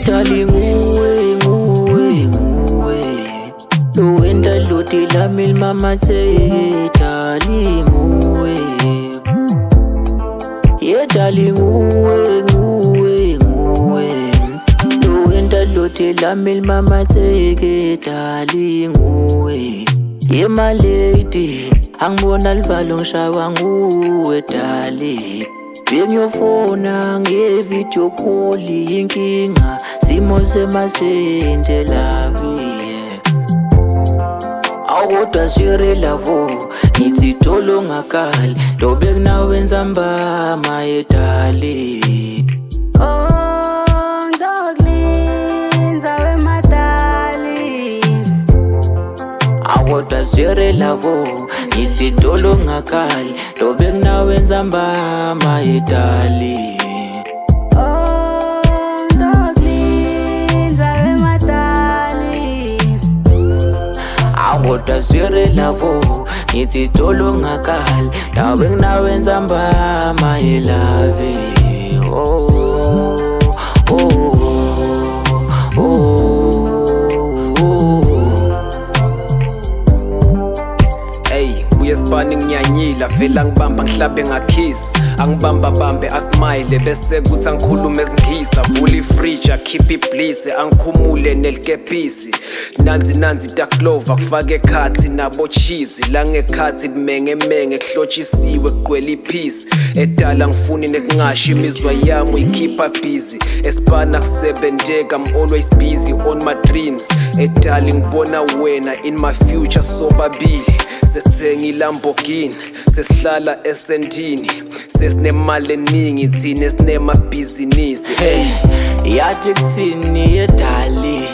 Yedali nguwe Lowenda loti la mil mama te dali nguwe Yedali nguwe Lowenda loti la mil mama te dali nguwe Ye my lady angibona livalo ngishawa nguwe dali Bengiyofona nge-video call inkinga simo semasente lavi Awukodwa sire lavo ngithi tolo ngakali dobe kunawenza mbama yedali Awukodwa sire lavo ngithi tolo ngakali dobe kunawenza mbama yedali Awukodwa sire lavo ngithi tolo ngakali dobe kunawenza mbama yelave Yesibani nginyanyila vela ngibamba ngihlabe ngakiss angibamba bambe asmile bese kuthi angikhulume ezingisa vula ifridge akhipha ibliss angikhumule nelikepisi nanzi taklova kufake ekhathi nabo cheese la ngekhathi menge kuhlotshisiwe kugcwele iphisi edala ngifuni nekungasho imizwa yami uyikhipha busy esibana kusebenzeka I'm always busy on my dreams edala ngibona wena in my future sobabili sesithenga Lamborghini sesihlala esendini sesinemali eningi thina sinemabhizinisi Hey yathi kuthini yedali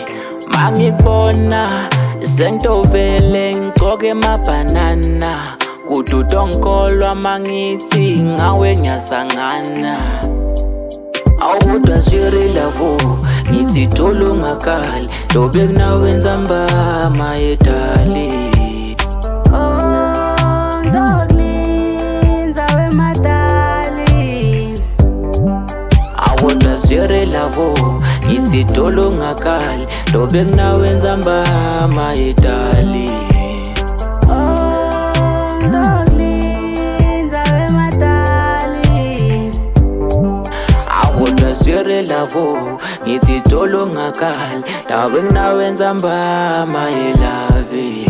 mangibona sentovele ngigcoke mabanana kududonkolwa mangithi ngawe ngiyasangana Awukodwa sire lavo ngithi tolo ngakali dobe kunawenza mbama yedali Awukodwa sire lavo ngithi tolo ngakali dobe kunawenza mbama yedali Awukodwa sire lavo ngithi tolo ngakali dobe kunawenza mbama yelave